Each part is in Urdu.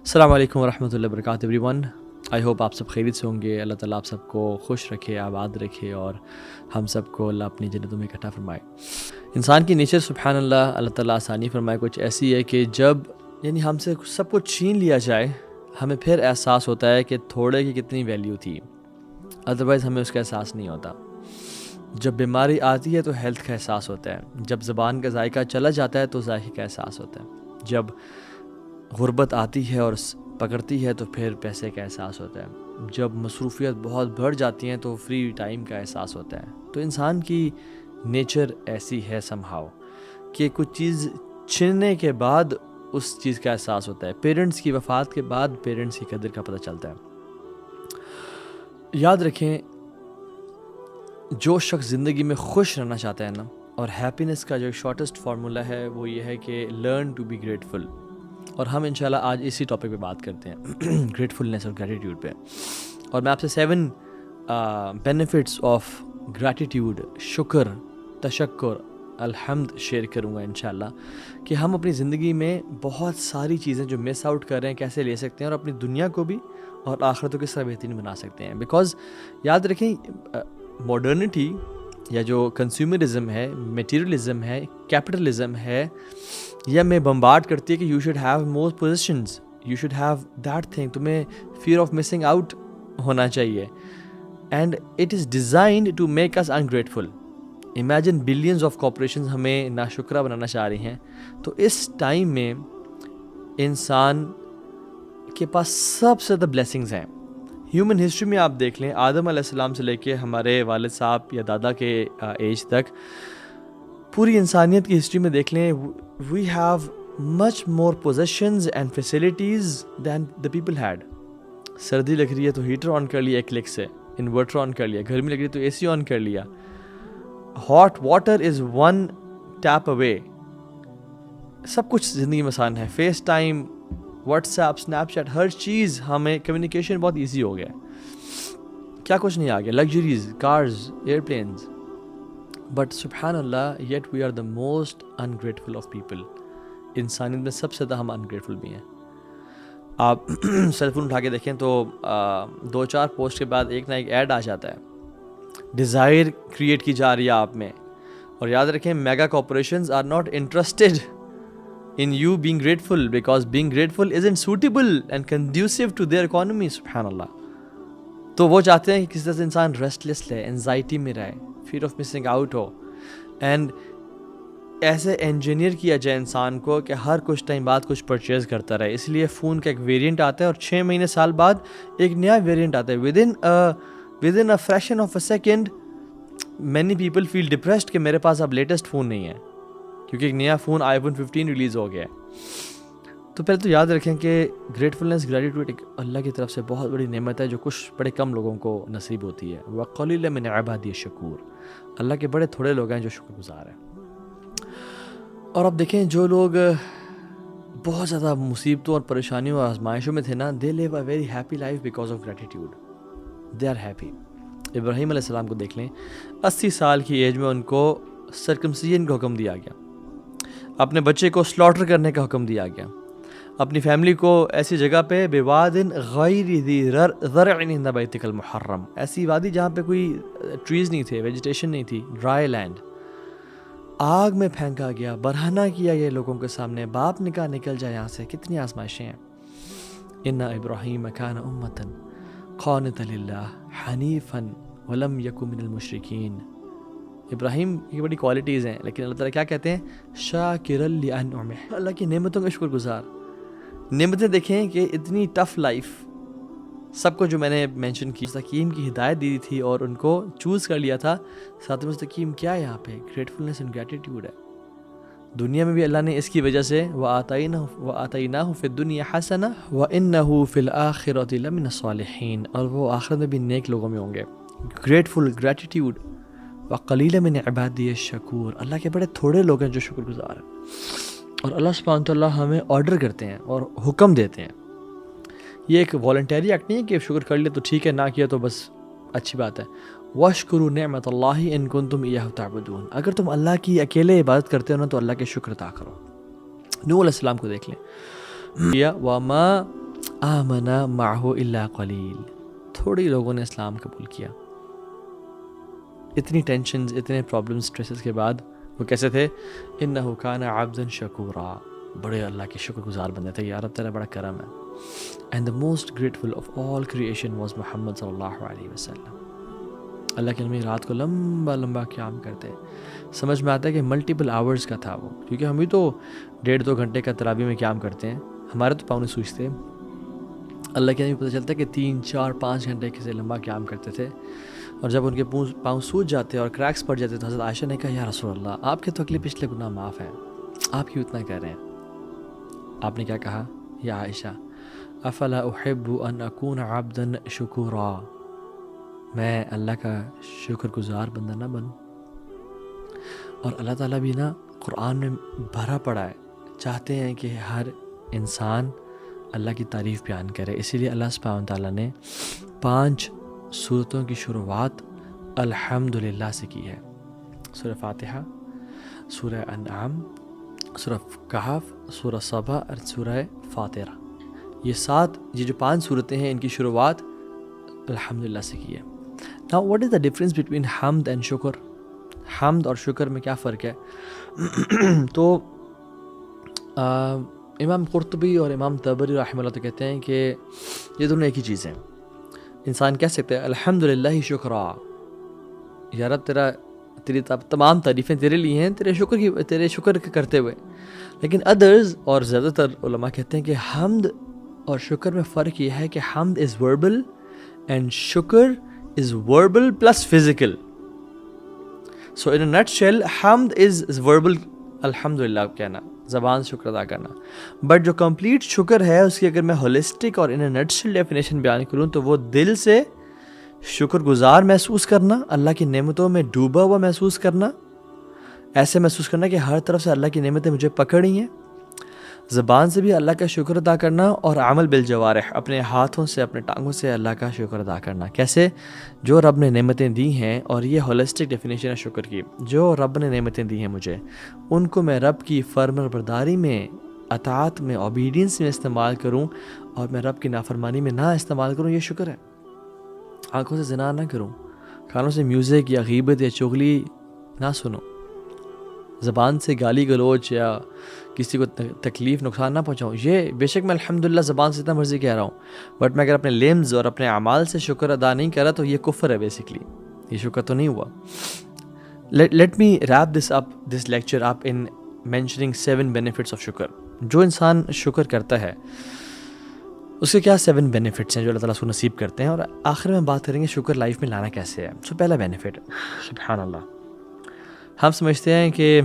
السلام علیکم ورحمۃ اللہ وبرکاتہ ایوری ون. آئی ہوپ آپ سب خیریت سے ہوں گے. اللہ تعالیٰ آپ سب کو خوش رکھے, آباد رکھے, اور ہم سب کو اللہ اپنی جنتوں میں اکٹھا فرمائے. انسان کی نیچر سبحان اللہ تعالیٰ آسانی فرمائے کچھ ایسی ہے کہ جب ہم سے سب کچھ چھین لیا جائے, ہمیں پھر احساس ہوتا ہے کہ تھوڑے کی کتنی ویلیو تھی, ادروائز ہمیں اس کا احساس نہیں ہوتا. جب بیماری آتی ہے تو ہیلتھ کا احساس ہوتا ہے, جب زبان کا ذائقہ چلا جاتا ہے تو ذائقے کا احساس ہوتا ہے, جب غربت آتی ہے اور پکڑتی ہے تو پھر پیسے کا احساس ہوتا ہے, جب مصروفیت بہت بڑھ جاتی ہیں تو فری ٹائم کا احساس ہوتا ہے. تو انسان کی نیچر ایسی ہے سمہاؤ کہ کچھ چیز چھننے کے بعد اس چیز کا احساس ہوتا ہے. پیرنٹس کی وفات کے بعد پیرنٹس کی قدر کا پتہ چلتا ہے. یاد رکھیں, جو شخص زندگی میں خوش رہنا چاہتا ہے نا, اور ہیپینس کا جو شارٹیسٹ فارمولا ہے وہ یہ ہے کہ لرن ٹو بی گریٹفل. اور ہم انشاءاللہ آج اسی ٹاپک پہ بات کرتے ہیں, گریٹفلنس اور گریٹیٹیوڈ پہ. اور میں آپ سے 7 بینیفٹس آف گریٹیٹیوڈ, شکر, تشکر, الحمد شیئر کروں گا انشاءاللہ, کہ ہم اپنی زندگی میں بہت ساری چیزیں جو مس آؤٹ کر رہے ہیں کیسے لے سکتے ہیں, اور اپنی دنیا کو بھی اور آخرت کو کس طرح بہترین بنا سکتے ہیں. بیکاز یاد رکھیں, ماڈرنٹی یا جو کنزیومرزم ہے, میٹیریلزم ہے, کیپٹلزم ہے, یہ ہمیں بمبارڈ کرتی ہے کہ you should have more possessions, you should have that thing. تمہیں فیئر آف مسنگ آؤٹ ہونا چاہیے. And it is designed to make us ungrateful. Imagine billions of corporations ہمیں ناشکرہ بنانا چاہ رہی ہیں. تو اس ٹائم میں انسان کے پاس سب سے زیادہ بلیسنگز ہیں. ہیومن ہسٹری میں آپ دیکھ لیں, آدم علیہ السلام سے لے کے ہمارے والد صاحب یا دادا کے ایج تک, پوری انسانیت کی ہسٹری میں دیکھ لیں, we have much more possessions and facilities than the people had. سردی لگ رہی ہے تو ہیٹر آن کر لیا ایک کلک سے, انورٹر آن کر لیا, گرمی لگ رہی ہے تو اے سی آن کر لیا, hot water is 1 tap away. سب کچھ زندگی میں آسان ہے. FaceTime, WhatsApp, Snapchat, ہر چیز, ہمیں کمیونیکیشن بہت ایزی ہو گیا. کیا کچھ نہیں آ گیا, لگژریز, کارز, ایئرپلینز. بٹ سبحان اللہ, yet we are the most ungrateful of people. انسانیت میں سب سے زیادہ ہم انگریٹفل بھی ہیں. آپ سیل فون اٹھا کے دیکھیں تو 2-4 پوسٹ کے بعد ایک نہ ایک ایڈ آ جاتا ہے. ڈیزائر کریٹ کی جا رہی ہے آپ میں. اور یاد رکھیں, mega corporations are not interested in you being grateful, because being grateful isn't suitable and conducive to their economy. سبحان اللہ. تو وہ چاہتے ہیں کہ کسی طرح سے انسان ریسٹلیس رہے, انزائٹی میں رہے, fair of missing out who, and ایسے انجینئر کیا جائے انسان کو کہ ہر کچھ ٹائم بعد کچھ پرچیز کرتا رہے. اس لیے فون کا ایک ویریئنٹ آتا ہے اور 6 مہینے سال بعد ایک نیا ویریئنٹ آتا ہے. within a fraction of a second many people feel depressed کہ میرے پاس اب لیٹسٹ فون نہیں ہے, کیونکہ ایک نیا فون iPhone 15 ریلیز ہو گیا ہے. تو پہلے تو یاد رکھیں کہ گریٹفلنس, گریٹیٹیوڈ ایک اللہ کی طرف سے بہت بڑی نعمت ہے جو کچھ بڑے کم لوگوں کو نصیب ہوتی ہے. وَقَلِيلًا مِنْ عِبَادِيَ الشَّكُورُ. اللہ کے بڑے تھوڑے لوگ ہیں جو شکر گزار ہیں. اور اب دیکھیں, جو لوگ بہت زیادہ مصیبتوں اور پریشانیوں اور آزمائشوں میں تھے نا, they live a very happy life because of gratitude. They are happy. ابراہیم علیہ السلام کو دیکھ لیں, 80 سال کی ایج میں ان کو سرکمسیژن کا حکم دیا گیا, اپنے بچے کو سلاٹر کرنے کا حکم دیا گیا, اپنی فیملی کو ایسی جگہ پہ بواد غیر ذی زرع عند بیتک المحرم, ایسی وادی جہاں پہ کوئی ٹریز نہیں تھے, ویجیٹیشن نہیں تھی, ڈرائی لینڈ, آگ میں پھینکا گیا, برہنہ کیا گیا لوگوں کے سامنے, باپ نکل جائے یہاں سے. کتنی آزمائشیں ہیں. ان ابراہیم کان امۃ قانتا للہ حنیفا ولم یک من المشرکین. ابراہیم کی بڑی کوالٹیز ہیں, لیکن اللہ تعالیٰ کیا کہتے ہیں, شاکرا لانعمہ, اللہ کی نعمتوں کا شکر گزار. نعمتیں دیکھیں کہ اتنی ٹف لائف, سب کو جو میں نے مینشن کی, مستقیم کی ہدایت دی تھی اور ان کو چوز کر لیا تھا. ساتھ مستقیم کیا ہے یہاں پہ, گریٹفلنس اینڈ گریٹیٹیوڈ ہے. دنیا میں بھی اللہ نے اس کی وجہ سے وَآتَيْنَاهُ فِي الدُّنْيَا حَسَنَةً وَإِنَّهُ فِي الْآخِرَةِ لَمِنَ الصَّالِحِينَ. اور وہ آخرت میں بھی نیک لوگوں میں ہوں گے. Grateful, gratitude. وَقَلِيلًا مِنْ عِبَادِيَ الشَّكُورُ. اللہ کے بڑے تھوڑے لوگ ہیں جو شکر گزار ہیں. اور اللہ سبحانہ وتعالیٰ ہمیں آرڈر کرتے ہیں اور حکم دیتے ہیں. یہ ایک والنٹری ایکٹ نہیں ہے کہ شکر کر لیا تو ٹھیک ہے, نہ کیا تو بس اچھی بات ہے. وَاشْكُرُوا نِعْمَةَ اللَّهِ إِن كُنتُمْ إِيَّاهُ تَعْبُدُونَ. اگر تم اللہ کی اکیلے عبادت کرتے ہو نا تو اللہ کے شکر ادا کرو. نوح علیہ السلام کو دیکھ لیں, وَمَا آمنا معہ الا قلیل، تھوڑے لوگوں نے اسلام قبول کیا. اتنی ٹینشنز، اتنے پرابلمز، اسٹریسز کے بعد وہ کیسے تھے؟ انہ کان عبدا شکورا، بڑے اللہ کے شکر گزار بندے تھے. یا رب تیرا بڑا کرم ہے. And the most grateful of all creation was Muhammad صلی اللہ علیہ وسلم. اللہ کے نبی رات کو لمبا لمبا قیام کرتے. سمجھ میں آتا ہے کہ ملٹیپل آورز کا تھا وہ، کیونکہ ہم بھی تو 1.5-2 گھنٹے کا تراویح میں قیام کرتے ہیں، ہمارے تو پاؤں نہیں سوچتے. اللہ کے نبی پتہ چلتا ہے کہ 3-4-5 گھنٹے سے لمبا قیام کرتے تھے. اور جب ان کے پاؤں سوج جاتے اور کریکس پڑ جاتے تو حضرت عائشہ نے کہا یا رسول اللہ، آپ کے تو اگلے پچھلے گناہ معاف ہیں، آپ کیوں اتنا کہہ رہے ہیں؟ آپ نے کیا کہا؟ یا عائشہ افلا احب ان اکون عبدا شکورا، میں اللہ کا شکر گزار بندہ نہ بنوں؟ اور اللہ تعالیٰ بھی نا قرآن میں بھرا پڑا ہے، چاہتے ہیں کہ ہر انسان اللہ کی تعریف بیان کرے. اسی لیے اللہ سبحانہ و تعالیٰ نے 5 سورتوں کی شروعات الحمدللہ سے کی ہے. سورہ فاتحہ، سورہ انعام، سورہ کہف، سورہ صبا اور سورہ فاطرہ. یہ جو 5 صورتیں ہیں ان کی شروعات الحمدللہ سے کی ہے. Now what is the difference between حمد and شکر؟ حمد اور شکر میں کیا فرق ہے؟ تو امام قرطبی اور امام طبری رحمہ اللہ تو کہتے ہیں کہ یہ دونوں ایک ہی چیز ہیں. انسان کہہ سکتے ہیں الحمدللہ شکرا، یا رب تیری تمام تعریفیں تیرے لیے ہیں، تیرے شکر کرتے ہوئے. لیکن ادرز اور زیادہ تر علماء کہتے ہیں کہ حمد اور شکر میں فرق یہ ہے کہ حمد از وربل اینڈ شکر is verbal plus physical. So in a nut shell حمد از وربل، الحمدللہ کہنا، زبان سے شکر ادا کرنا. بٹ جو کمپلیٹ شکر ہے اس کی اگر میں ہولسٹک اور ان اے نٹ شیل ڈیفینیشن بیان کروں تو وہ دل سے شکر گزار محسوس کرنا، اللہ کی نعمتوں میں ڈوبا ہوا محسوس کرنا، ایسے محسوس کرنا کہ ہر طرف سے اللہ کی نعمتیں مجھے پکڑی ہیں. زبان سے بھی اللہ کا شکر ادا کرنا، اور عمل بالجوارح، اپنے ہاتھوں سے اپنے ٹانگوں سے اللہ کا شکر ادا کرنا. کیسے؟ جو رب نے نعمتیں دی ہیں، اور یہ ہولسٹک ڈیفینیشن ہے شکر کی، جو رب نے نعمتیں دی ہیں مجھے، ان کو میں رب کی فرمانبرداری میں، اطاعت میں، اوبیڈینس میں استعمال کروں، اور میں رب کی نافرمانی میں نہ استعمال کروں. یہ شکر ہے. آنکھوں سے زنا نہ کروں، کانوں سے میوزک یا غیبت یا چغلی نہ سنو، زبان سے گالی گلوچ یا کسی کو تکلیف نقصان نہ پہنچاؤں. یہ بے شک میں الحمدللہ زبان سے اتنا مرضی کہہ رہا ہوں، بٹ میں اگر اپنے لیمز اور اپنے اعمال سے شکر ادا نہیں کر رہا تو یہ کفر ہے. بیسکلی یہ شکر تو نہیں ہوا. Let me rape this lecture up in mentioning 7 benefits of شکر. جو انسان شکر کرتا ہے اس کے کیا 7 بینیفٹس ہیں جو اللہ تعالیٰ اس کو نصیب کرتے ہیں، اور آخر میں بات کریں گے شکر لائف میں لانا کیسے ہے. پہلا بینیفٹ، سبحان اللہ، ہم سمجھتے ہیں کہ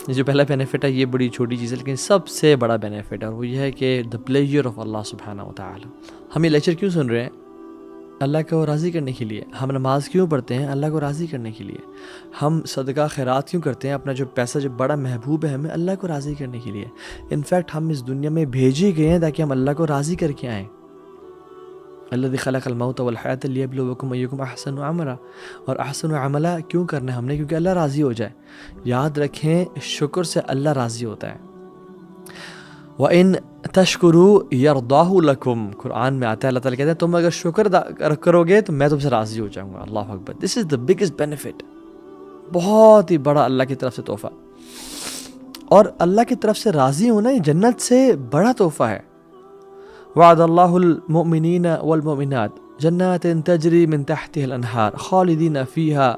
یہ جو پہلا بینیفٹ ہے یہ بڑی چھوٹی چیز ہے، لیکن سب سے بڑا بینیفٹ ہے، اور وہ یہ ہے کہ دا پلیجر آف اللہ سبحانہ و تعالی. ہم یہ لیکچر کیوں سن رہے ہیں؟ اللہ کو راضی کرنے کے لیے. ہم نماز کیوں پڑھتے ہیں؟ اللہ کو راضی کرنے کے لیے. ہم صدقہ خیرات کیوں کرتے ہیں؟ اپنا جو پیسہ جو بڑا محبوب ہے ہمیں، اللہ کو راضی کرنے کے لیے. انفیکٹ ہم اس دنیا میں بھیجے گئے ہیں تاکہ ہم اللہ کو راضی کر کے آئیں. الذی خلق الموت والحیاۃ لیبلوکم ایکم احسن عملا. اور احسن عملا کیوں کرنا ہے ہم نے؟ کیونکہ اللہ راضی ہو جائے. یاد رکھیں شکر سے اللہ راضی ہوتا ہے. وَإِن تَشْكُرُوا يَرْضَاهُ لَكُمْ، قرآن میں آتا ہے اللہ تعالیٰ کہتے ہیں تم اگر شکر کرو گے تو میں تم سے راضی ہو جاؤں گا. اللہ اکبر. دس از دا بگیسٹ بینیفٹ. بہت ہی بڑا اللہ کی طرف سے تحفہ، اور اللہ کی طرف سے راضی ہونا یہ جنت سے بڑا تحفہ ہے. وعد اللہ المؤمنین والمؤمنات جنات تجری من تحتها الانہار خالدین فیہا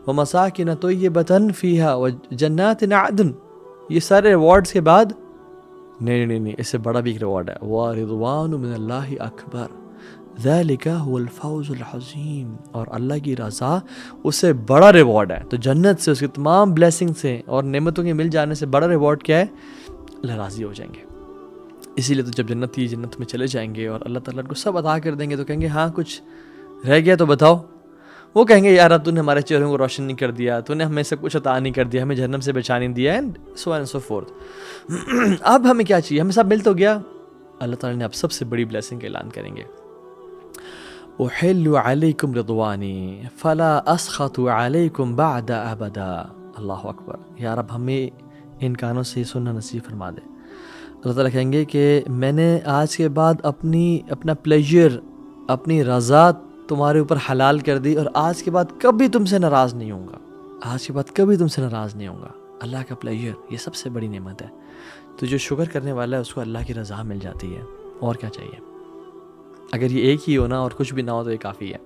ومساکن طیبۃ فیہا وجنات عدن. یہ سارے ریوارڈز کے بعد نہیں، اس سے بڑا بھی ایک ریوارڈ ہے. وَرِضْوَانُ مِنَ اللَّهِ أَكْبَرُ ذَلِكَ هُوَ الْفَوْزُ الْعَظِيمُ. اور اللہ کی رضا اس سے بڑا ریوارڈ ہے. تو جنت سے، اس کے تمام بلیسنگ سے اور نعمتوں کے مل جانے سے بڑا ریوارڈ کیا ہے؟ اللہ راضی ہو جائیں گے. اسی لیے تو جب جنت میں چلے جائیں گے اور اللہ تعالیٰ کو سب عطا کر دیں گے تو کہیں گے ہاں کچھ رہ گیا تو بتاؤ. وہ کہیں گے یار اب تو نے ہمارے چہروں کو روشن نہیں کر دیا، تو نے ہمیں سب کچھ عطا نہیں کر دیا، ہمیں جہنم سے بچا نہیں دیا، اینڈ سو فورتھ. اب ہمیں کیا چاہیے؟ ہمیں سب مل تو گیا. اللہ تعالیٰ نے اب سب سے بڑی بلیسنگ کا اعلان کریں گے. احل علیکم رضوانی فلا اسخط علیکم بعد ابدا. اللہ اکبر. یا رب ہمیں ان کانوں سے سننا نصیب فرما دے. اللہ تعالیٰ کہیں گے کہ میں نے آج کے بعد اپنا پلیجر، اپنی رضا تمہارے اوپر حلال کر دی، اور آج کے بعد کبھی تم سے ناراض نہیں ہوں گا، آج کے بعد کبھی تم سے ناراض نہیں ہوں گا۔ اللہ کا پلیجر، یہ سب سے بڑی نعمت ہے۔ تو جو شکر کرنے والا ہے اس کو اللہ کی رضا مل جاتی ہے، اور کیا چاہیے؟ اگر یہ ایک ہی ہو نا اور کچھ بھی نہ ہو تو یہ کافی ہے۔